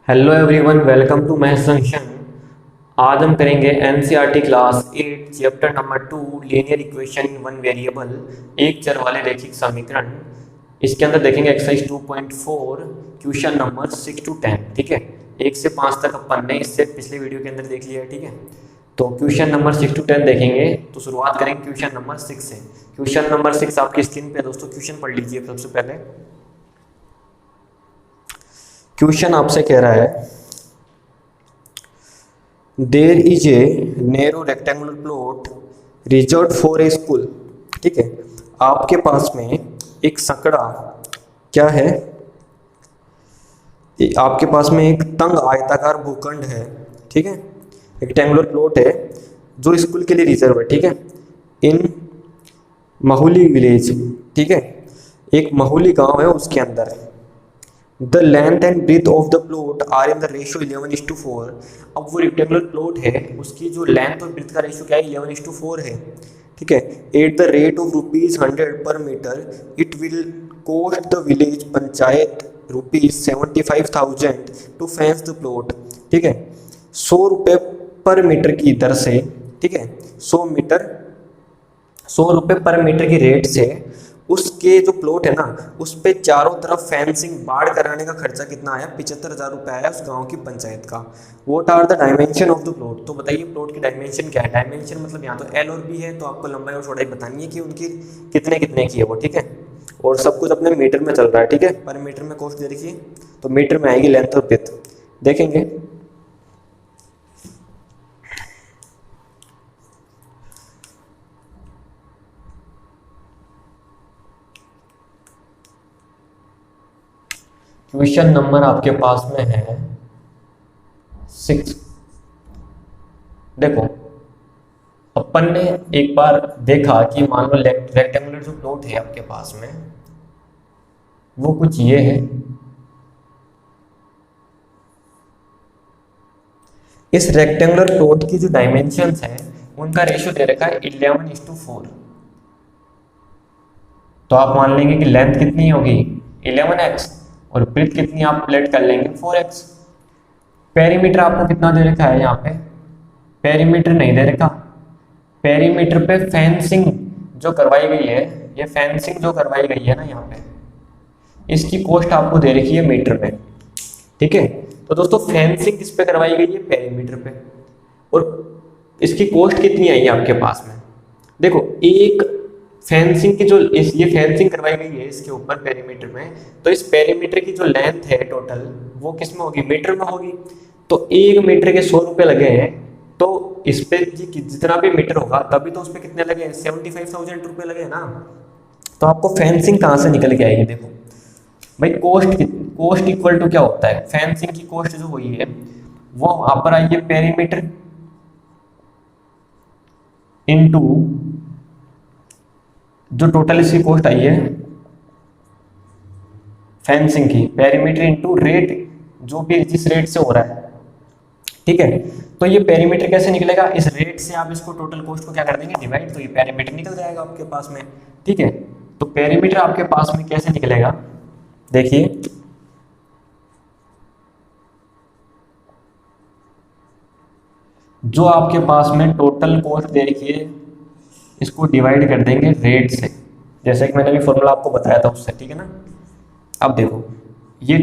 Hello everyone, welcome to Maths Junction. आज हम करेंगे NCERT class 8 chapter number 2 linear equation in one variable, एक चर वाले रैखिक समीकरण। इसके अंदर देखेंगे एक्सरसाइज 2.4 क्वेश्चन नंबर 6 to 10। ठीक है, 1 से 5 तक अपन ने इससे पिछले वीडियो के अंदर देख लिया है। ठीक है, तो क्वेश्चन नंबर 6 to 10 देखेंगे। तो शुरुआत करेंगे क्वेश्चन नंबर 6 से। क्वेश्चन नंबर 6 आपकी स्क्रीन पे दोस्तों, क्वेश्चन पढ़ लीजिए सबसे पहले। क्वेश्चन आपसे कह रहा है, there is a narrow rectangular plot reserve for a school. ठीक है, आपके पास में एक संकड़ा क्या है, आपके पास में एक तंग आयताकार भूखंड है। ठीक है, रेक्टेंगुलर प्लॉट है जो स्कूल के लिए रिजर्व है। ठीक है, इन माहुली विलेज। ठीक है, एक माहुली गांव है, उसके अंदर the length and breadth of the plot are in the ratio 11:4। अब वो रेक्टेंगुलर प्लॉट है, उसकी जो लेंथ और ब्रीथ का रेशियो क्या है, 11:4 है। ठीक है, at the rate of ₹100 per metre it will cost the village panchayat ₹75,000 to fence the plot. ठीक है, 100 रुपये पर मीटर की दर से, ठीक है, 100 रुपये पर मीटर की रेट से उसके जो प्लॉट है ना, उस पे चारों तरफ फेंसिंग बाड़ कराने का खर्चा कितना आया, 75,000 रुपये आया उस गांव की पंचायत का। What are the dimension of the plot. तो बताइए प्लॉट की डायमेंशन क्या है। डायमेंशन मतलब यहाँ तो एल और बी है, तो आपको लंबाई और चौड़ाई बतानी है कि उनकी कितने कितने की है वो। ठीक है, और सब कुछ अपने मीटर में चल रहा है। ठीक है, पर मीटर में कॉस्ट दे रखी है, तो मीटर में आएगी लेंथ और ब्रेथ। देखेंगे क्वेश्चन नंबर आपके पास में है 6। देखो, अपन ने एक बार देखा कि मान लो रेक्टेंगुलर जो प्लॉट है आपके पास में, वो कुछ ये है। इस रेक्टेंगुलर प्लॉट की जो डायमेंशंस हैं, उनका रेशियो दे रखा है 11:4। तो आप मान लेंगे कि लेंथ कितनी होगी 11x और ब्रेथ कितनी, आप प्लेट कर लेंगे 4x। पेरीमीटर आपको कितना दे रखा है, यहाँ पे पेरीमीटर नहीं दे रखा। पेरीमीटर पे फेंसिंग जो करवाई गई है, ये फेंसिंग जो करवाई गई है ना यहाँ पे, इसकी कॉस्ट आपको दे रखी है मीटर में। ठीक है, तो दोस्तों फेंसिंग किस पे करवाई गई है, पेरीमीटर पे, और इसकी कॉस्ट कितनी आई है आपके पास में। देखो, एक फेंसिंग की जो ये फेंसिंग करवाई गई है इसके ऊपर पेरीमीटर में, तो इस पेरीमीटर की जो लेंथ है टोटल, वो किस में होगी, मीटर में होगी। तो 1 मीटर के 100 रुपये लगे हैं, तो इस पे जितना भी मीटर होगा तभी तो उस पर कितने लगे हैं, 75,000 रुपये लगे हैं ना। तो आपको फेंसिंग कहाँ से निकल के आएगी। देखो भाई, कॉस्ट इक्वल टू क्या होता है, फेंसिंग की कॉस्ट जो हुई है वो वहां पर आई है पेरीमीटर इनटू जो टोटल इसकी कॉस्ट आई है फेंसिंग की, पेरीमीटर इनटू रेट, जो भी जिस रेट से हो रहा है। ठीक है, तो ये पेरीमीटर कैसे निकलेगा, इस रेट से आप इसको टोटल कॉस्ट को क्या कर देंगे, डिवाइड, तो ये पेरीमीटर निकल जाएगा आपके पास में। ठीक है, तो पेरीमीटर आपके पास में कैसे निकलेगा, देखिए जो आपके पास में टोटल कॉस्ट दे रखी है, इसको डिवाइड कर देंगे रेट से, जैसे कि मैंने अभी फॉर्मूला आपको बताया था उससे। ठीक है ना, अब देखो ये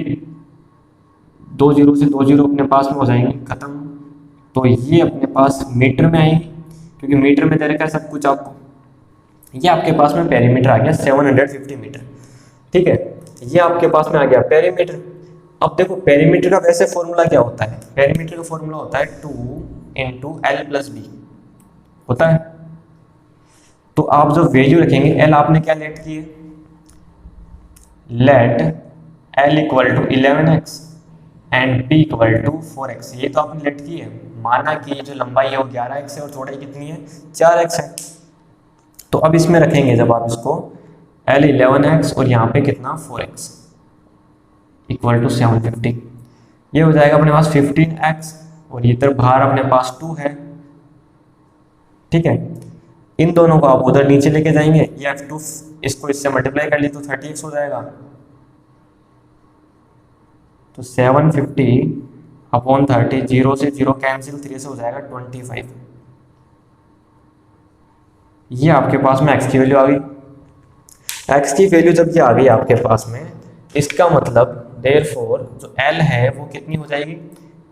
2 जीरो से 2 जीरो अपने पास में हो जाएंगे खत्म, तो ये अपने पास मीटर में आएगी, क्योंकि मीटर में दे रखा है सब कुछ आपको। ये आपके पास में पेरीमीटर आ गया 750 मीटर। ठीक है, ये आपके पास में आ गया पेरीमीटर। अब देखो पेरीमीटर का वैसे फॉर्मूला क्या होता है, पेरीमीटर का फॉर्मूला होता है 2 × L+B होता है। तो आप जो वैल्यू रखेंगे, L आपने क्या लेट की है, late L = 11x and B = 4x। ये तो आपने लेट की है, माना कि जो लंबाई है वो 11x है और चौड़ाई कितनी है, 4x है। तो अब इसमें रखेंगे जब आप इसको, L 11x और यहाँ पे कितना 4x = 750, ये हो जाएगा अपने पास 15x, और ये इधर बाहर अपने पास 2 है। ठीक है, इन दोनों को आप उधर नीचे लेके जाएंगे, ये F2 इसको इससे मल्टीप्लाई कर लिए तो 30x हो जाएगा। तो 750 अपॉन 30, 0 से 0 कैंसिल, 3 से हो जाएगा 25। ये आपके पास में एक्स की वैल्यू आ गई। एक्स की वैल्यू जब ये आ गई आपके पास में, इसका मतलब देयरफॉर जो एल है वो कितनी हो जाएगी,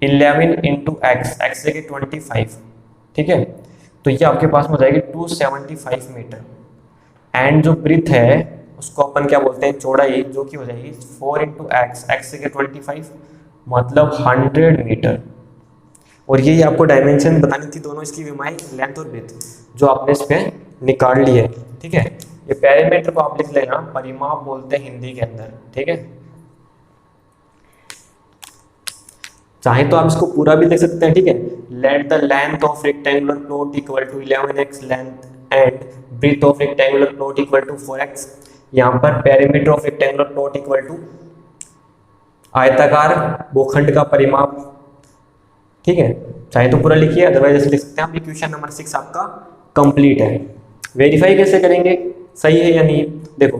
11 इंटू एक्स, एक्स जगह 25, ठीक है। तो ये आपके पास में हो जाएगी 275 मीटर। एंड जो ब्रीथ है उसको अपन क्या बोलते हैं, चौड़ाई, जो कि हो जाएगी 4 इंटू एक्स, एक्स जगह 25, मतलब 100 मीटर। और यही आपको डायमेंशन बतानी थी, दोनों इसकी विमाई, लेंथ और ब्रीथ, जो आपने इस पे निकाल ली है, ठीक है। ये पेरीमीटर को आप लिख लेना, परिमाप बोलते हैं हिंदी के अंदर, ठीक है। चाहे तो आप इसको पूरा भी लिख सकते हैं, ठीक है। Let the length of rectangular plot equal to 11x length and breadth of rectangular plot equal to 4x। यहाँ पर perimeter of rectangular plot equal to आयताकार भूखंड का परिमाप, ठीक है। चाहे तो पूरा लिखिए, अदरवाइज ऐसे लिख सकते हैं आप। क्वेश्चन नंबर 6 आपका कंप्लीट है। वेरीफाई कैसे करेंगे सही है या नहीं, देखो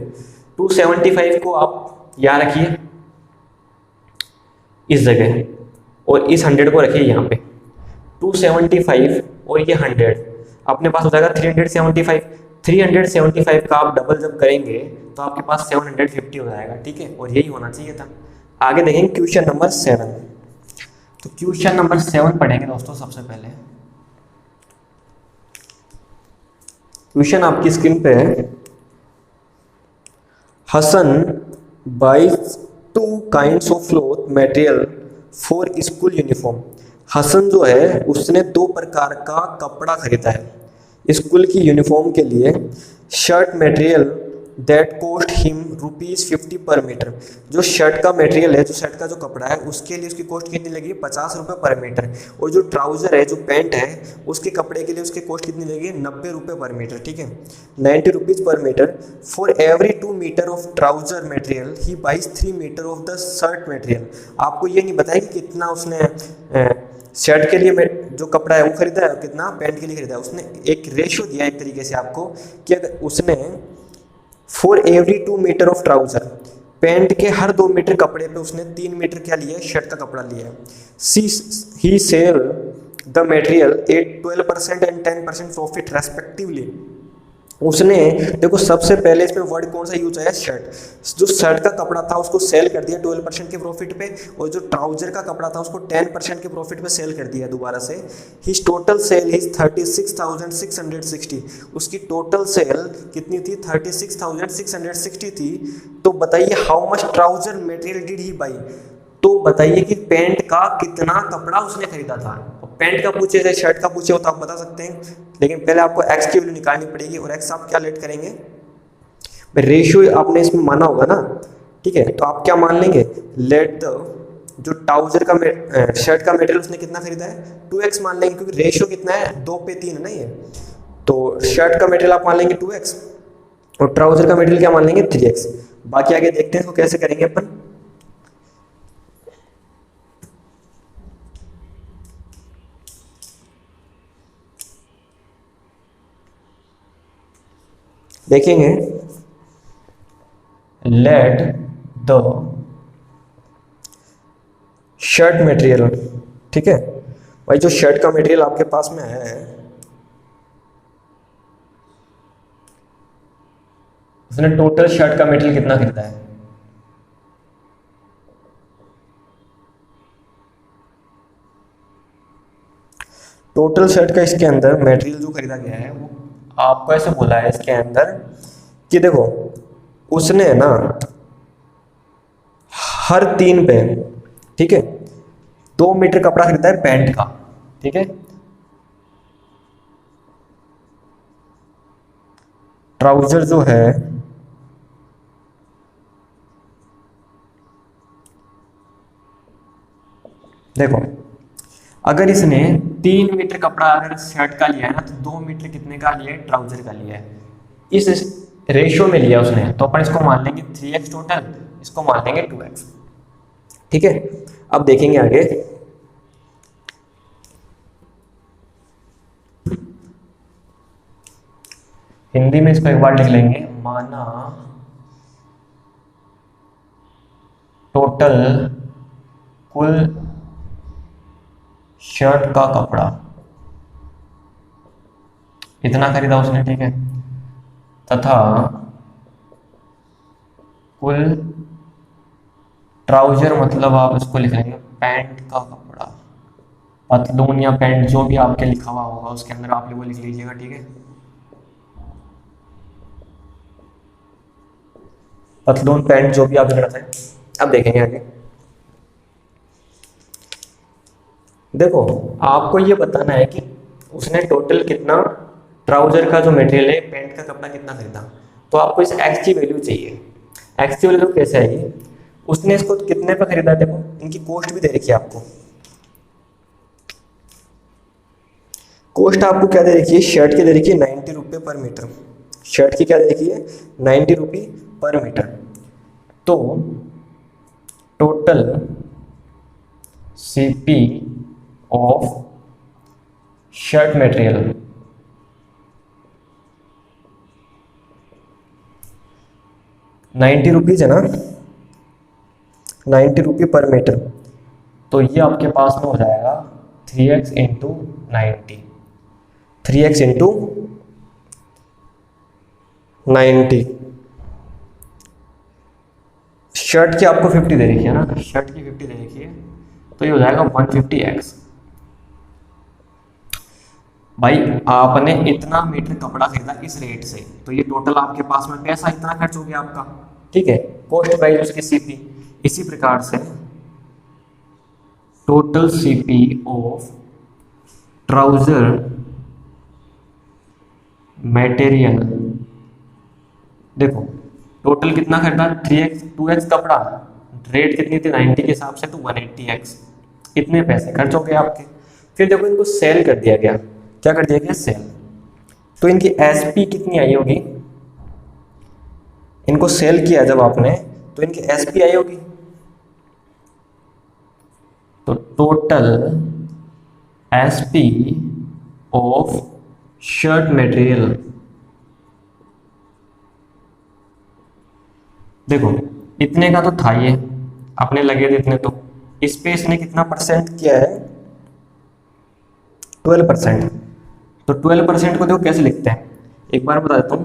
275 को आप यहाँ रखिए इस जगह, और इस 100 को रखिए यहाँ पे। 275 और ये 100 अपने पास हो जाएगा 375। 375 का आप डबल जब करेंगे तो आपके पास 750 हो जाएगा, ठीक है। और यही होना चाहिए था। आगे देखेंगे क्वेश्चन नंबर 7। तो क्वेश्चन नंबर 7 पढ़ेंगे दोस्तों। सबसे पहले क्वेश्चन आपकी स्क्रीन पे है। Hasan buys 2 kinds of cloth material for school uniform. Hasan जो है उसने 2 प्रकार का कपड़ा खरीदा है स्कूल की यूनिफॉर्म के लिए। Shirt material that cost him ₹50 पर मीटर। जो शर्ट का मटेरियल है, जो शर्ट का जो कपड़ा है, उसके लिए उसकी कॉस्ट कितनी लगी, 50 रुपये पर मीटर। और जो ट्राउजर है, जो पैंट है, उसके कपड़े के लिए उसकी कॉस्ट कितनी लगी, 90 रुपये पर मीटर, ठीक है। 90 rupees per metre. For every 2 metre of trouser material he buys 3 metre of the shirt material. आपको ये नहीं बताया कि कितना उसने शर्ट के लिए जो कपड़ा है वो खरीदा है और कितना पैंट के लिए खरीदा है। उसने एक रेशो दिया एक तरीके से आपको कि अगर उसने for every 2 metre of trouser, pant के हर 2 मीटर कपड़े पे उसने 3 मीटर क्या लिया है, शर्ट का कपड़ा लिया है। He sell the material at 12% and 10% profit respectively. उसने देखो सबसे पहले इसमें वर्ड कौन सा यूज आया, शर्ट। जो शर्ट का कपड़ा था उसको सेल कर दिया 12% के प्रॉफिट पे, और जो ट्राउजर का कपड़ा था उसको 10% के प्रॉफिट पे सेल कर दिया दोबारा से। His total sale is 36,660। उसकी टोटल सेल कितनी थी, 36,660 थी। तो बताइए how much trouser material did he by. तो बताइए कि पैंट का कितना कपड़ा उसने खरीदा था। पैंट का पूछे या शर्ट का पूछे हो तो आप बता सकते हैं, लेकिन पहले आपको एक्स की वैल्यू निकालनी पड़ेगी। और एक्स आप क्या लेट करेंगे, रेशियो आपने इसमें माना होगा ना, ठीक है। तो आप क्या मान लेंगे, लेट द जो ट्राउजर का शर्ट का मटेरियल उसने कितना खरीदा है, 2x मान लेंगे, क्योंकि रेशियो कितना है, 2 पे 3 है ना ये। तो शर्ट का मटेरियल आप मान लेंगे 2x और ट्राउजर का मटेरियल क्या मान लेंगे, 3x। बाकी आगे देखते हैं इसको कैसे करेंगे अपन। देखेंगे लेट द शर्ट मटेरियल, ठीक है भाई। जो शर्ट का मटेरियल आपके पास में है उसने टोटल शर्ट का मटेरियल कितना खरीदा है, टोटल शर्ट का इसके अंदर मटेरियल जो खरीदा गया है वो आपको ऐसे बोला है इसके अंदर कि देखो उसने ना हर 3 पे, ठीक है, 2 मीटर कपड़ा खरीदा है पैंट का, ठीक है। ट्राउजर जो है देखो, अगर इसने 3 मीटर कपड़ा अगर शर्ट का लिया है ना, तो 2 मीटर कितने का लिया है, ट्राउजर का लिया है। इस रेशियो में लिया उसने, तो अपन इसको मान लेंगे 3x टोटल, इसको मान लेंगे 2x, ठीक है। अब देखेंगे आगे। हिंदी में इसको एक बार लिख लेंगे, माना टोटल कुल शर्ट का कपड़ा इतना खरीदा उसने, ठीक है, तथा कुल ट्राउजर, मतलब आप इसको लिख लेंगे पैंट का कपड़ा, पतलून या पैंट जो भी आपके लिखा हुआ होगा उसके अंदर आप वो लिख लीजिएगा, ठीक है। पतलून पैंट जो भी आप लिख रहे थे। अब देखेंगे आगे। देखो आपको ये बताना है कि उसने टोटल कितना ट्राउजर का जो मटेरियल है, पैंट का कपड़ा कितना खरीदा। तो आपको इस एक्स की वैल्यू चाहिए। एक्स की वैल्यू कैसे आएगी, उसने इसको कितने पर खरीदा, देखो इनकी कॉस्ट भी दे रखी है आपको। कॉस्ट आपको क्या दे रखी है, शर्ट की दे रखी है 90 रुपये पर मीटर। शर्ट की क्या दे रखी है, 90 रुपये पर मीटर। तो total CP of shirt material ₹90 है ना, 90 रुपये पर मीटर। तो ये आपके पास में हो जाएगा 3x into 90, 3x into 90। Shirt की आपको 50 दे रखी है ना, शर्ट की 50 दे रखी है, तो ये हो जाएगा 150x। भाई आपने इतना मीटर कपड़ा खरीदा इस रेट से, तो ये टोटल आपके पास में पैसा इतना खर्च हो गया आपका, ठीक है। कॉस्ट प्राइस उसकी सीपी। इसी प्रकार से total CP of trouser material, देखो टोटल कितना खरीदा, 3x 2x कपड़ा, रेट कितनी थी 90 के हिसाब से, तो 180x, इतने पैसे खर्च हो गए आपके। फिर देखो इनको सेल कर दिया गया, क्या कर दिया गया, सेल। तो इनकी एसपी कितनी आई होगी, इनको सेल किया जब आपने तो इनकी एसपी आई होगी। तो total SP of shirt material, देखो इतने का तो था ये, अपने लगे थे इतने, तो इस पे इसने कितना परसेंट किया है, 12%। तो 12% को देखो कैसे लिखते हैं, एक बार बता देता हूँ।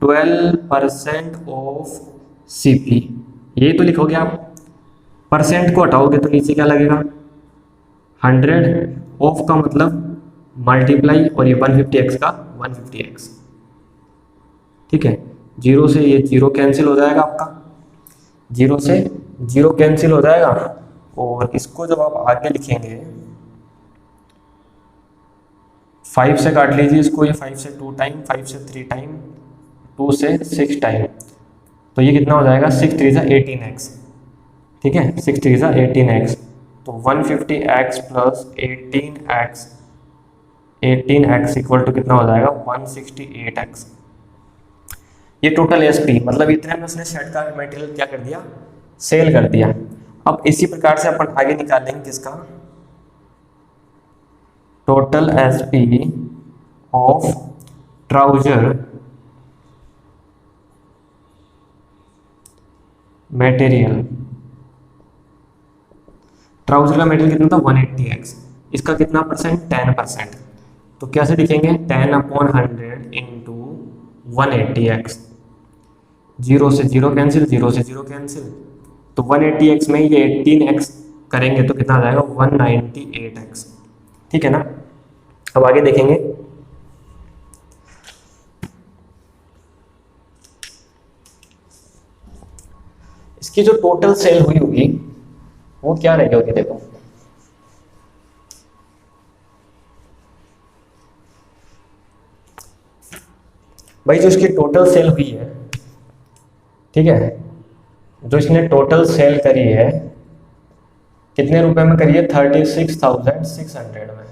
12% ऑफ सीपी, यही तो लिखोगे आप। परसेंट को हटाओगे तो नीचे क्या लगेगा, 100, ऑफ का मतलब मल्टीप्लाई, और ये 150x का 150x, ठीक है। जीरो से ये जीरो कैंसिल हो जाएगा आपका, जीरो से जीरो कैंसिल हो जाएगा। और इसको जब आप आगे लिखेंगे 5 से काट लीजिए इसको, ये 5 से 2 टाइम, 5 से 3 टाइम, 2 से 6 टाइम, तो ये कितना हो जाएगा, 6 3 सा 18x, ठीक है, 6 3 सा 18x। तो 150x plus 18x equal to कितना हो जाएगा, 168x। ये टोटल एसपी, मतलब इतने में उसने शर्ट का मटेरियल क्या कर दिया, सेल कर दिया। अब इसी प्रकार से अपन आगे निकालेंगे किसका, total SP of trouser material. Trouser का मटेरियल कितना था, 180x, इसका कितना परसेंट, 10%। तो कैसे लिखेंगे, 10/100 इंटू 180x, जीरो से जीरो कैंसिल, जीरो से जीरो कैंसिल, तो 180x में ये 18x करेंगे तो कितना आ जाएगा, 198x, ठीक है ना। अब आगे देखेंगे, इसकी जो टोटल सेल हुई होगी वो क्या रही होगी, देखो भाई जो इसकी टोटल सेल हुई है, ठीक है, जो इसने टोटल सेल करी है कितने रुपए में करी है, 36,600 में,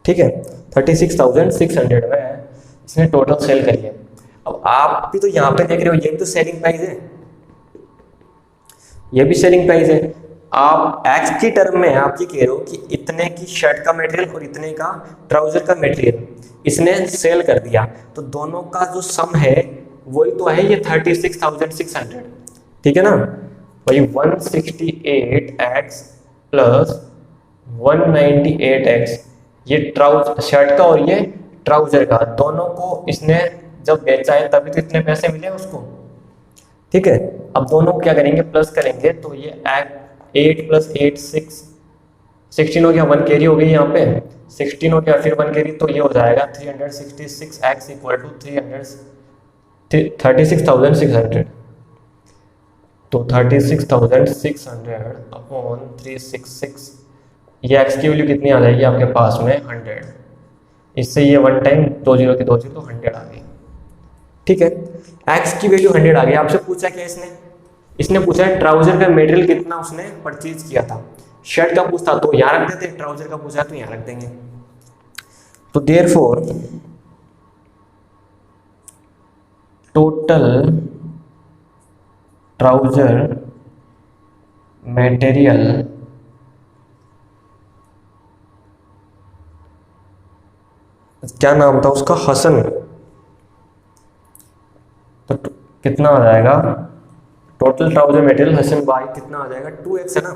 ठीक है, 36,600 में इसने टोटल सेल करी है। अब आप भी तो यहाँ पे देख रहे हो, ये भी तो सेलिंग प्राइस है, ये भी सेलिंग प्राइस है। आप एक्स की टर्म में आप ये कह रहे हो कि इतने की शर्ट का मटेरियल और इतने का ट्राउजर का मटेरियल इसने सेल कर दिया, तो दोनों का जो सम है वही तो है ये 36,600, ठीक है ना। वही 168x प्लस 198x, ये शर्ट का और ये ट्राउजर का, दोनों को इसने जब बेचा है तभी तो इतने पैसे मिले उसको। ठीक है, अब दोनों को क्या करेंगे, प्लस करेंगे, तो ये 8 + 8 16 हो गया, 1 कैरी हो गई यहाँ पे, 16 हो गया, फिर 1 कैरी, तो ये हो जाएगा 366x = 36,600। तो 36,600 अपॉन 366, ये x की वैल्यू कितनी आ जाएगी आपके पास में 100। इससे ये 1 टाइम 2 0 की 2 0 तो 100 आ गई। ठीक है, x की वैल्यू 100 आ गई। आपसे पूछा क्या इसने पूछा है ट्राउजर का मटेरियल कितना उसने परचेज किया था। शर्ट का पूछता तो यहाँ रख देते, ट्राउजर का पूछा तो यहाँ रख देंगे। तो देयरफॉर टोटल ट्राउजर मटेरियल क्या नाम था उसका, हसन, तो कितना आ जाएगा, total trouser material Hasan buy कितना आ जाएगा 2x है ना,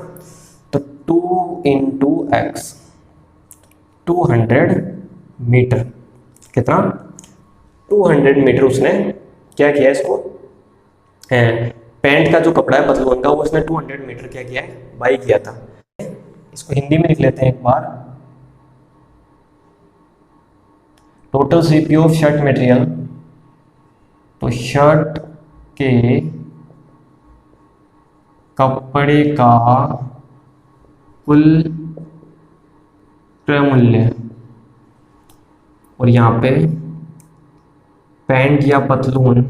तो 2 × x 200 मीटर, कितना 200 मीटर उसने क्या किया इसको, पैंट का जो कपड़ा है पतलून का वो उसने 200 मीटर क्या किया है, बाई किया था। इसको हिंदी में लिख लेते हैं एक बार। Total CP of shirt material, तो शर्ट के कपड़े का कुल क्रय मूल्य, और यहाँ पे पैंट या पतलून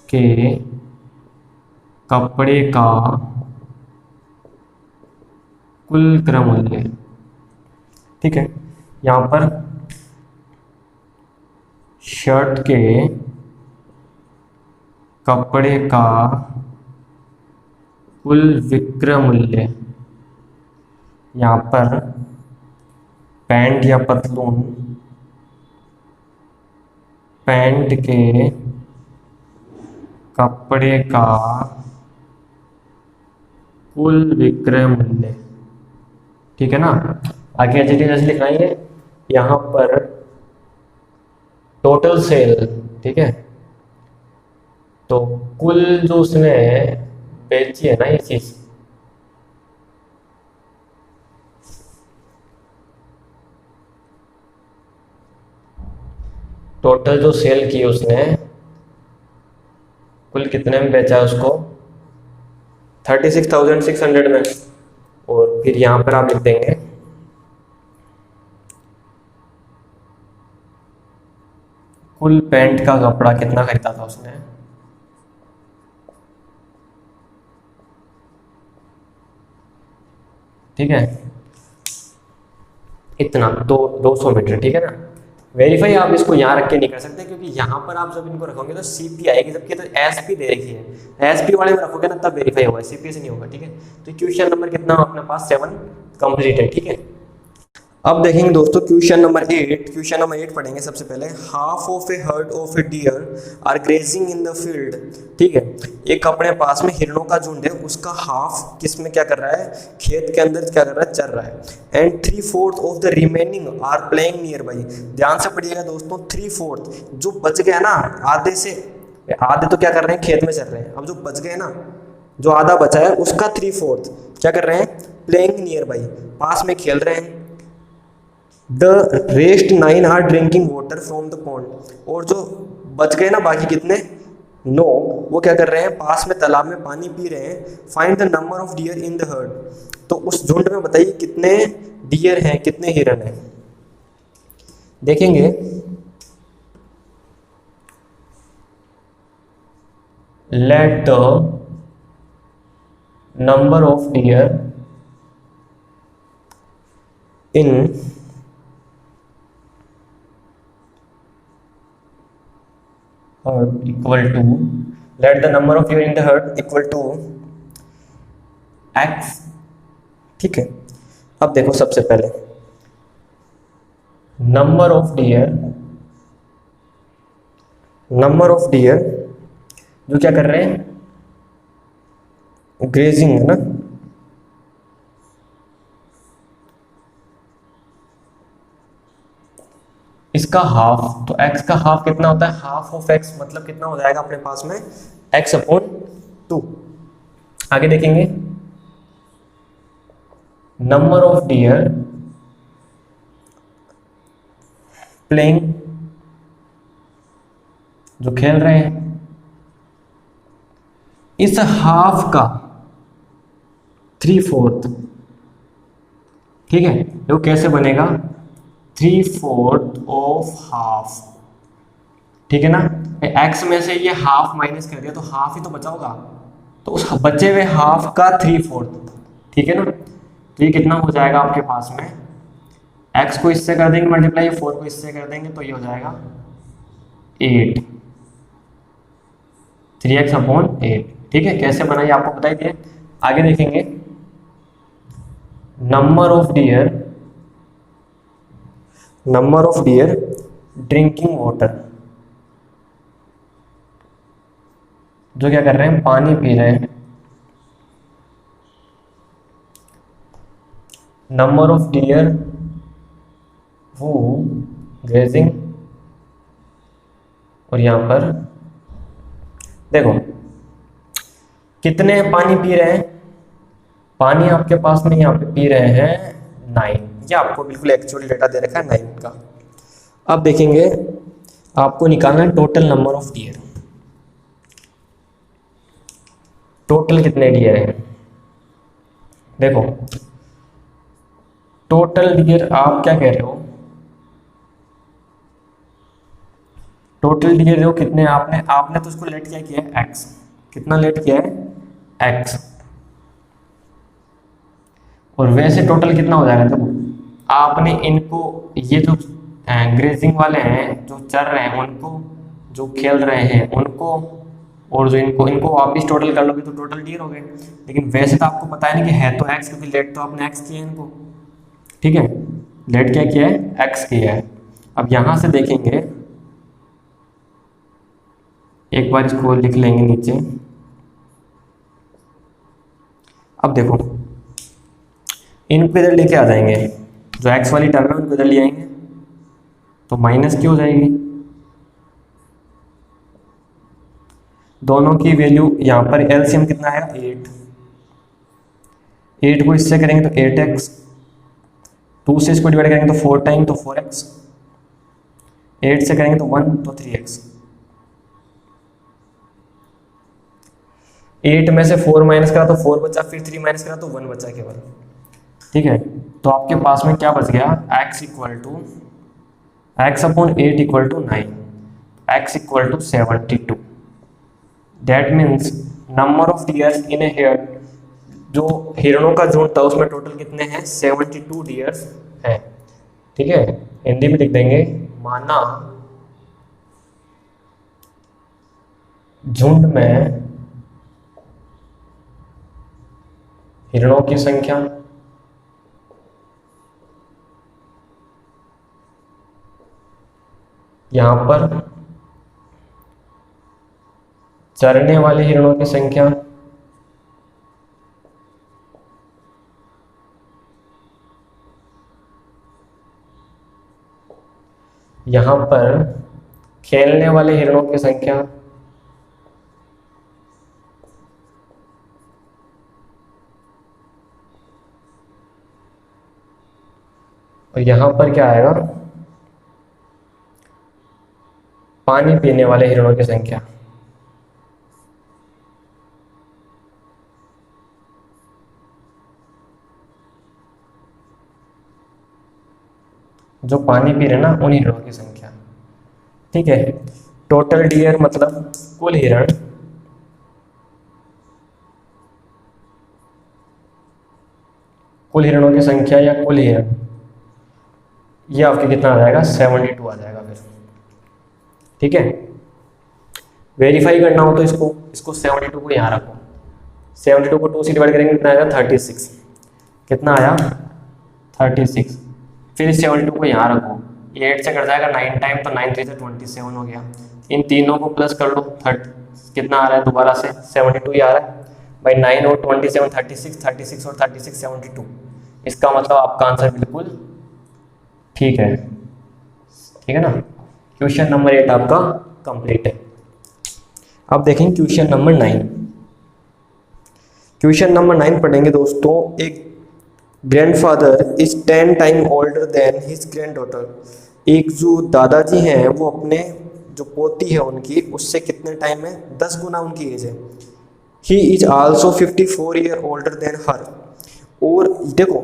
के कपड़े का कुल क्रय मूल्य। ठीक है, यहाँ पर शर्ट के कपड़े का कुल विक्रय मूल्य, यहाँ पर पैंट या पतलून, पैंट के कपड़े का कुल विक्रय मूल्य। ठीक है ना, आगे एच लिखना है यहाँ पर टोटल सेल। ठीक है, तो कुल जो उसने बेची है ना ये चीज, टोटल जो सेल की उसने, कुल कितने में बेचा है उसको 36,600 में, और फिर यहाँ पर आप लिख देंगे कुल पैंट का कपड़ा कितना खरीदा था उसने, ठीक है, इतना तो 200 मीटर। ठीक है ना, वेरीफाई आप इसको यहाँ रख के नहीं कर सकते, क्योंकि यहाँ पर आप जब इनको रखोगे तो सीपी आएगी, जबकि तो एसपी दे रखी है, एसपी वाले में रखोगे ना तब वेरीफाई होगा, सीपी से नहीं होगा। ठीक है, तो क्वेश्चन नंबर कितना अपने पास 7 कंप्लीट है। ठीक है, अब देखेंगे दोस्तों क्वेश्चन नंबर 8 पढ़ेंगे सबसे पहले। Half of a herd of a deer are grazing in the field. ठीक है, एक अपने पास में हिरणों का झुंड है, उसका हाफ किस में क्या कर रहा है, खेत के अंदर क्या कर रहा है, चल रहा है। And 3/4 of the remaining are playing nearby. ध्यान से पढ़िएगा दोस्तों, 3/4 जो बच गया ना, आधे तो क्या कर रहे हैं, खेत में चल रहे हैं। अब जो बच गए ना, जो आधा बचा है उसका 3/4 क्या कर रहे हैं, प्लेइंग नियर बाई, पास में खेल रहे हैं। The rest 9 are drinking water from the pond. और जो बच गए ना बाकी कितने 9, वो क्या कर रहे हैं, पास में तालाब में पानी पी रहे हैं। Find the number of dear in the heard. तो उस झुंड में बताइए कितने डियर हैं, कितने हिरन हैं। देखेंगे let the number of dear in herd equal to, let the number of deer in the herd equal to x। ठीक है, अब देखो सबसे पहले नंबर ऑफ डियर जो क्या कर रहे हैं, ग्रेजिंग है ना, इसका हाफ, तो x का हाफ कितना होता है, हाफ ऑफ x मतलब कितना हो जाएगा अपने पास में x अपॉन 2। आगे देखेंगे नंबर ऑफ डियर प्लेइंग, जो खेल रहे हैं, इस हाफ का 3/4, ठीक है, वो कैसे बनेगा 3/4 ऑफ हाफ, ठीक है ना। x में से ये हाफ माइनस कर दिया तो हाफ ही तो बचा होगा, तो उस बचे हुए हाफ का 3/4, ठीक है ना। तो ये कितना हो जाएगा आपके पास में, x को इससे कर देंगे मल्टीप्लाई, 4 को इससे कर देंगे तो ये हो जाएगा 8, 3x अपॉन 8, ठीक है। कैसे बनाइए आपको बताई दिए। आगे देखेंगे number of dear drinking water, जो क्या कर रहे हैं, पानी पी रहे हैं। Number of dear who grazing, और यहां पर देखो कितने पानी पी रहे हैं, पानी आपके पास में यहाँ पे पी रहे हैं 9, ये आपको बिल्कुल एक्चुअल डेटा दे रखा है 9 का। अब देखेंगे आपको निकालना है total number of dear, total कितने डियर हैं। देखो टोटल डियर आप क्या कह रहे हो, टोटल डियर देखो कितने आपने तो उसको लेट क्या किया है x, कितना लेट किया है x, और वैसे टोटल कितना हो जाएगा। देखो आपने इनको, ये जो ग्रेजिंग वाले हैं जो चल रहे हैं उनको, जो खेल रहे हैं उनको, और जो इनको वापिस टोटल कर लोगे तो टोटल डियर हो गए। लेकिन वैसे तो आपको पता है ना कि है तो x, क्योंकि लेट तो आपने x किया है इनको, ठीक है, लेट क्या किया है x किया है। अब यहां से देखेंगे, एक बार इसको लिख लेंगे नीचे। अब देखो इनको इधर लेके आ जाएंगे, जो x वाली टर्म है उनको इधर ले आएंगे तो माइनस की हो जाएगी, दोनों की वैल्यू यहाँ पर एलसीएम कितना है 8, 8 को इससे करेंगे तो 8x, 2 से इसको डिवाइड करेंगे तो 4 टाइम तो 4x, 8 से करेंगे तो 1 तो 3x, 8 में से 4 माइनस करा तो 4 बचा, फिर 3 माइनस करा तो 1 बचा केवल, ठीक है। तो आपके पास में क्या बच गया, x upon 8 equal to 9, x equal to 72। That means number of deers in a herd, जो हिरणों का झुंड था उसमें टोटल कितने हैं 72 डियर्स हैं, ठीक है। हिंदी में लिख देंगे, माना झुंड में हिरणों की संख्या यहां पर चरने वाले हिरणों की संख्या यहां पर खेलने वाले हिरणों की संख्या और यहां पर क्या आएगा, पानी पीने वाले हिरणों की संख्या। जो पानी पी रहे ना उन हिरणों की संख्या, ठीक है। टोटल डियर मतलब कुल हिरण, कुल हिरणों की संख्या या कुल हिरण, ये आपके कितना आ जाएगा 72 आ जाएगा फिर, ठीक है। वेरीफाई करना हो तो इसको 72 को यहाँ रखो, 72 को 2 से डिवाइड करेंगे कितना आएगा 36, कितना आया 36, फिर इस 72 को यहाँ रखो, ये 8 से कट जाएगा 9 टाइम, तो 9 3 से 27 हो गया। इन तीनों को प्लस कर लो, कितना आ रहा है दोबारा से 72 ही आ रहा है भाई, 9 और 27 36, 36 और 36 72, इसका मतलब आपका आंसर बिल्कुल ठीक है। ठीक है ना। क्वेश्चन नंबर 8 आपका कंप्लीट है। अब देखेंगे क्वेश्चन नंबर 9। क्वेश्चन नंबर 9 पढ़ेंगे दोस्तों। एक grandfather is 10 time older than his granddaughter. एक जो दादाजी हैं वो अपने जो पोती है उनकी उससे कितने टाइम है, 10 गुना उनकी एज है। He is also 54 year older than her. और देखो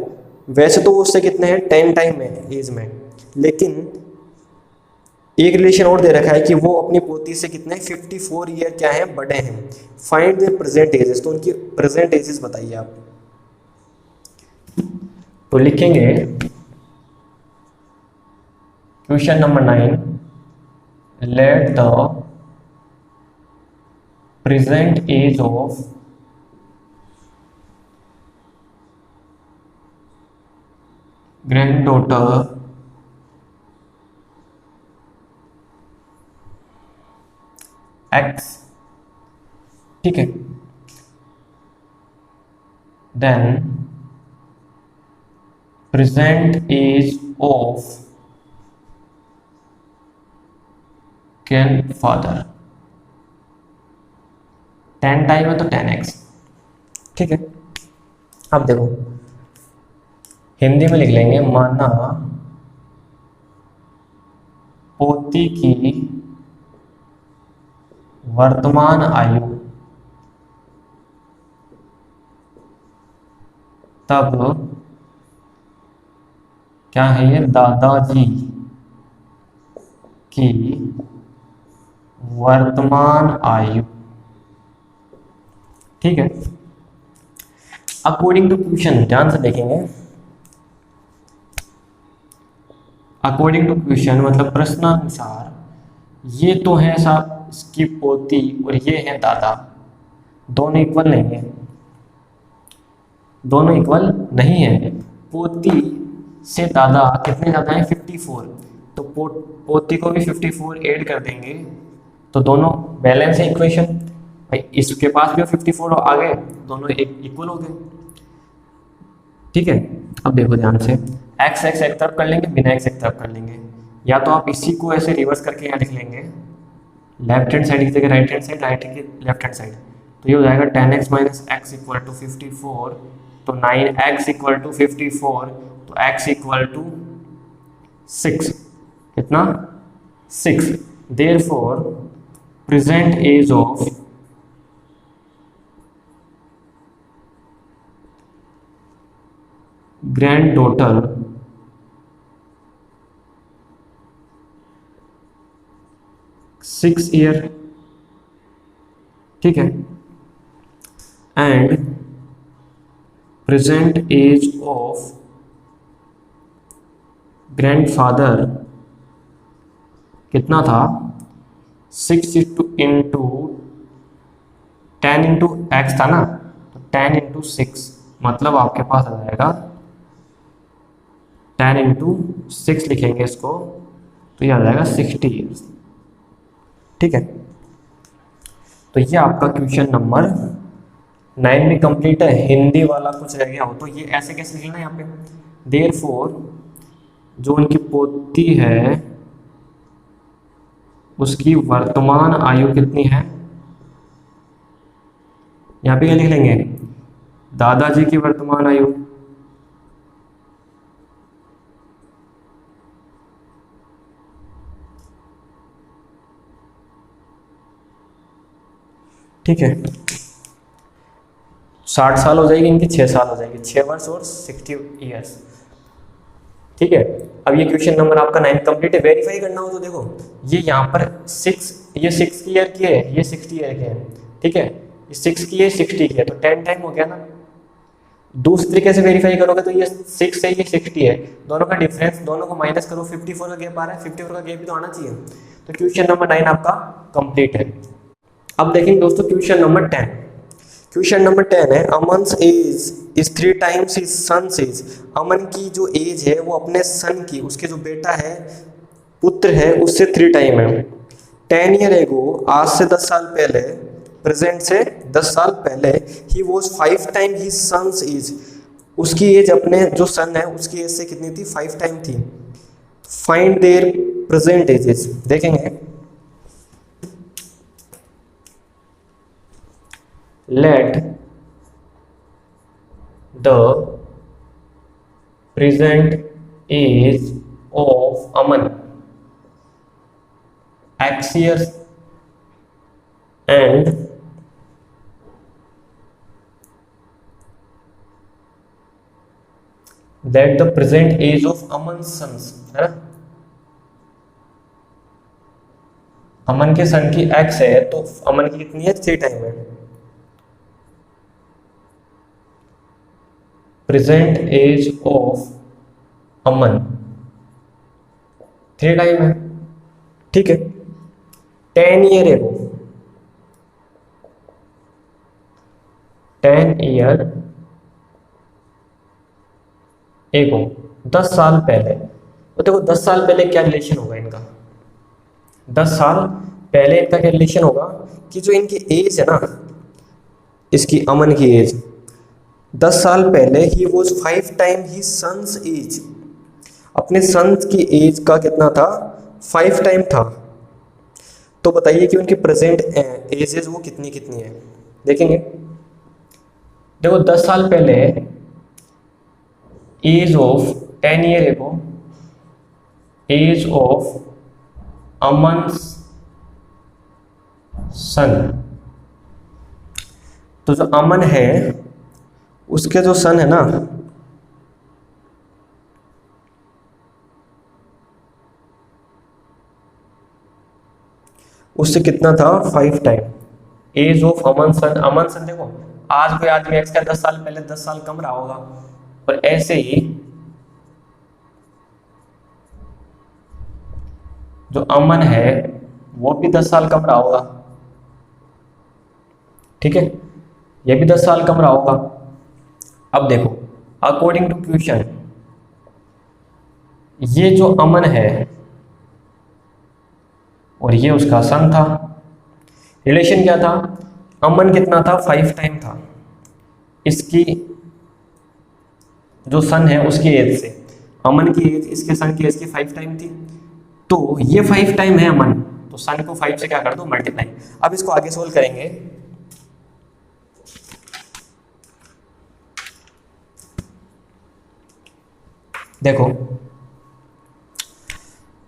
वैसे तो वो उससे कितने हैं 10 टाइम है एज में, लेकिन एक रिलेशन और दे रखा है कि वो अपनी पोती से कितने 54 ईयर क्या है बड़े हैं। फाइंड द प्रेजेंट एजेस, तो उनकी प्रेजेंट एजेस बताइए आप। तो लिखेंगे question number 9, let the present age of granddaughter x, ठीक है, then present age of grandfather 10 time है तो 10x, ठीक है। अब देखो हिंदी में लिख लेंगे, माना पोती की वर्तमान आयु तब क्या है ये दादाजी की वर्तमान आयु, ठीक है। अकॉर्डिंग टू क्वेश्चन ध्यान से देखेंगे। अकॉर्डिंग टू क्वेश्चन मतलब प्रश्नानुसार ये तो है साहब इसकी पोती और ये है दादा, दोनों इक्वल नहीं है, दोनों इक्वल नहीं है। पोती से दादा कितने ज़्यादा है 54, तो पोती को भी 54 ऐड कर देंगे तो दोनों बैलेंस है इक्वेशन। भाई इसके पास भी 54 आ गए, दोनों एक इक्वल हो गए, ठीक है। अब देखो ध्यान से, एक्स एक्स एक तरफ कर लेंगे, बिना एक्स एक तरफ कर लेंगे, या तो आप इसी को ऐसे रिवर्स करके यहाँ लिख लेंगे, लेफ्ट हैंड साइड की जगह राइट हैंड साइड, राइट की लेफ्ट हैंड साइड, तो ये हो जाएगा 10x minus x equal to 54, तो 9x इक्वल टू 54, तो x इक्वल टू 6, कितना 6। Therefore present age of granddaughter six year, ठीक है, and present age of grandfather कितना था 6 इंटू 10 इंटू एक्स था ना, तो 10 इंटू 6 मतलब आपके पास आ जाएगा 10 इंटू 6 लिखेंगे इसको तो ये आ जाएगा 60 ईयर्स, ठीक है। तो ये आपका क्वेश्चन नंबर 9 में कंप्लीट है। हिंदी वाला कुछ रह गया हो तो ये ऐसे कैसे लिखना है यहाँ पे, देयरफॉर जो उनकी पोती है उसकी वर्तमान आयु कितनी है, यहाँ पे क्या लिख लेंगे, दादाजी की वर्तमान आयु, ठीक है। 60 साल हो जाएगी इनकी, 6 साल हो जाएगी, 6 वर्ष और 60 ईयर्स, ठीक है। अब ये क्वेश्चन नंबर आपका 9 कंप्लीट है। वेरीफाई करना हो तो देखो ये यहाँ पर 6, ये 6 ईयर की है, ये 60 ईयर की है, ठीक है, ये 6 की है 60 की है, तो 10 टाइम हो गया ना। दूसरे तरीके से वेरीफाई करोगे तो ये 6 है ये 60 है, दोनों का डिफरेंस, दोनों को माइनस करो, 54 का गैप आ रहा है, 54 का गैप भी तो आना चाहिए। तो क्वेश्चन नंबर 9 आपका कंप्लीट है। अब देखेंगे दोस्तों क्वेश्चन नंबर 10। क्वेश्चन नंबर 10 है, Aman's age is 3 times his sons age. Aman की जो एज है वो अपने सन की, उसके जो बेटा है पुत्र है उससे 3 टाइम है। 10 ईयर एगो, आज से 10 साल पहले, प्रेजेंट से 10 साल पहले, he was 5 time his sons age. उसकी एज अपने जो सन है उसकी एज से कितनी थी 5 टाइम थी। फाइंड देयर प्रेजेंट एजेस देखेंगे। Let the present age of Aman x years and that the present age of Aman's sons, है ना, अमन के सन की x है तो अमन की कितनी है, 3 टाइम है। Present age of Aman 3 time है, ठीक है। 10 ईयर एगो, 10 ईयर एगो, 10 साल पहले। तो देखो 10 साल पहले क्या रिलेशन होगा इनका, 10 साल पहले इनका क्या रिलेशन होगा कि जो इनकी एज है ना, इसकी अमन की एज 10 साल पहले he was 5 time he sons age, अपने सन्स की एज का कितना था, 5 टाइम था। तो बताइए कि उनकी प्रेजेंट एजेस वो कितनी कितनी है, देखेंगे। देखो 10 साल पहले age of 10 year ago, age of Aman's son, तो जो अमन है उसके जो सन है ना, उससे कितना था, 5 टाइम। एज ऑफ अमन सन, अमन सन देखो आज कोई आदमी एक्स का 10 साल पहले 10 साल कम रहा होगा, और ऐसे ही जो अमन है वो भी 10 साल कम रहा होगा, ठीक है, ये भी 10 साल कम रहा होगा। अब देखो अकॉर्डिंग टू क्वेश्चन, ये जो अमन है और ये उसका सन था, रिलेशन क्या था, अमन कितना था, 5 टाइम था इसकी जो सन है उसकी एज से, अमन की एज इसके सन की एज की 5 टाइम थी, तो ये 5 टाइम है अमन, तो सन को 5 से क्या कर दो, मल्टीप्लाई। अब इसको आगे सोल्व करेंगे। देखो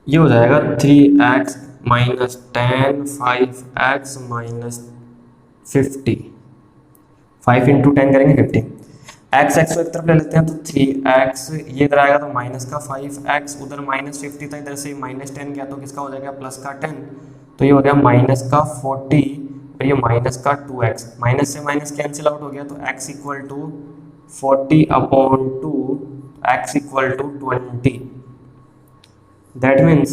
ये हो जाएगा 3x minus 10, 5x minus 50, 5 into 10 करेंगे 50, x को एक तरफ ले लेते हैं तो 3x, ये इधर आएगा तो माइनस का 5x, उधर माइनस 50 था, इधर से माइनस 10 गया तो किसका हो जाएगा, प्लस का 10, तो ये हो गया माइनस का 40 और ये माइनस का 2x, माइनस से माइनस कैंसिल आउट हो गया तो x equal to 40/2, x equal to 20। That means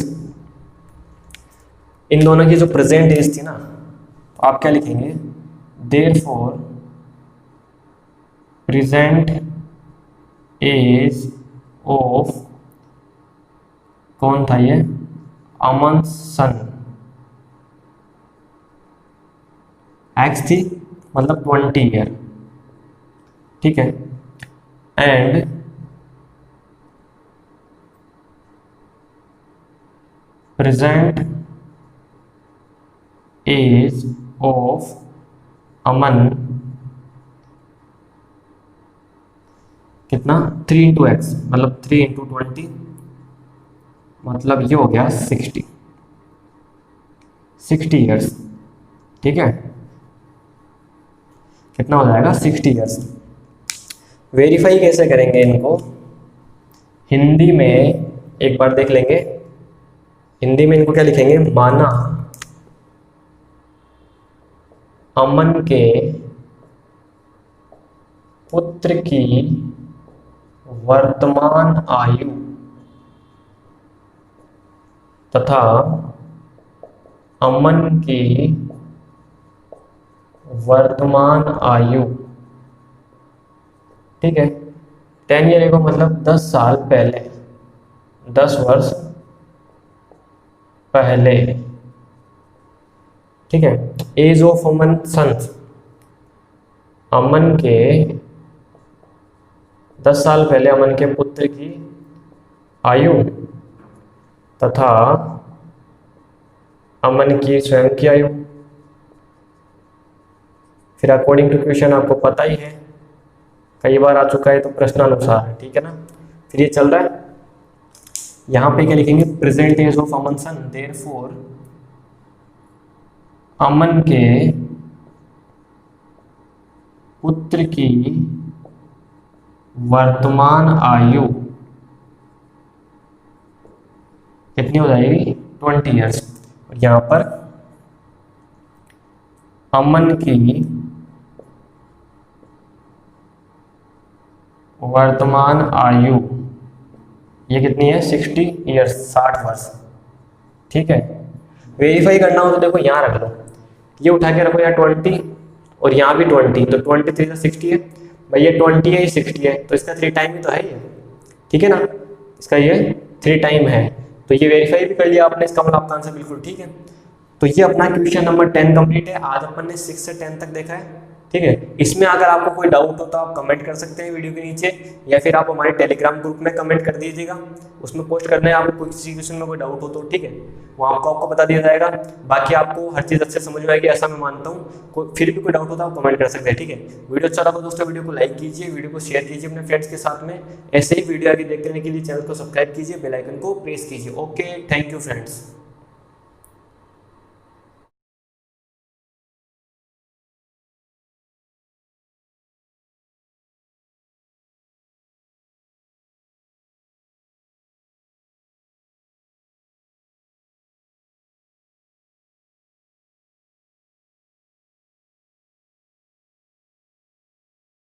इन दोनों की जो प्रेजेंट एज थी ना, तो आप क्या लिखेंगे, देयरफॉर प्रेजेंट एज ऑफ, कौन था ये, अमन सन, एक्स थी मतलब 20 ईयर, ठीक है, एंड प्रेजेंट एज ऑफ अमन कितना, 3 इंटू एक्स मतलब 3 इंटू 20, मतलब ये हो गया 60 ईयर्स, ठीक है, कितना हो जाएगा, 60 ईयर्स। वेरीफाई कैसे करेंगे इनको, हिंदी में एक बार देख लेंगे, हिंदी में इनको क्या लिखेंगे, माना अमन के पुत्र की वर्तमान आयु तथा अमन की वर्तमान आयु, ठीक है, 10 ईयर को मतलब 10 साल पहले, 10 वर्ष पहले, ठीक है। एज ऑफ अमन सन्स, अमन के 10 साल पहले अमन के पुत्र की आयु तथा अमन की स्वयं की आयु, फिर अकॉर्डिंग टू क्वेश्चन आपको पता ही है, कई बार आ चुका है तो प्रश्नानुसार है, ठीक है ना। फिर ये चल रहा है, यहाँ पे क्या लिखेंगे, present age of Aman son, therefore Aman के पुत्र की वर्तमान आयु कितनी हो जाएगी, 20 ईयर्स। और यहाँ पर अमन की वर्तमान आयु ये कितनी है, 60 ईयर्स, 60 वर्ष, ठीक है। वेरीफाई करना हो तो देखो यहाँ रख दो, ये उठा के रखो यहाँ 20 और यहाँ भी 20, तो 23 से 60 है भाई, ये 20 है, ये 60 है, तो इसका 3 टाइम ही तो है ये, ठीक है ना, इसका ये 3 टाइम है, तो ये वेरीफाई भी कर लिया आपने, इसका मतलब आपका आंसर बिल्कुल ठीक है। तो ये अपना क्वेश्चन नंबर 10 कंप्लीट है। आज अपन ने 6 से 10 तक देखा है, ठीक है। इसमें अगर आपको कोई डाउट हो तो आप कमेंट कर सकते हैं वीडियो के नीचे, या फिर आप हमारे टेलीग्राम ग्रुप में कमेंट कर दीजिएगा, उसमें पोस्ट करना है आपको किसी क्वेश्चन में कोई डाउट हो तो, ठीक है, वो आपको बता दिया जाएगा। बाकी आपको हर चीज़ अच्छे समझ में आएगी ऐसा मैं मानता हूँ। फिर भी कोई डाउट हो तो आप कमेंट कर सकते हैं, ठीक है। वीडियो अच्छा लगा दोस्तों, वीडियो को लाइक कीजिए, वीडियो को शेयर कीजिए अपने फ्रेंड्स के साथ में। ऐसे ही वीडियो आगे देखने के लिए चैनल को सब्सक्राइब कीजिए, बेल आइकन को प्रेस कीजिए। Okay, thank you friends.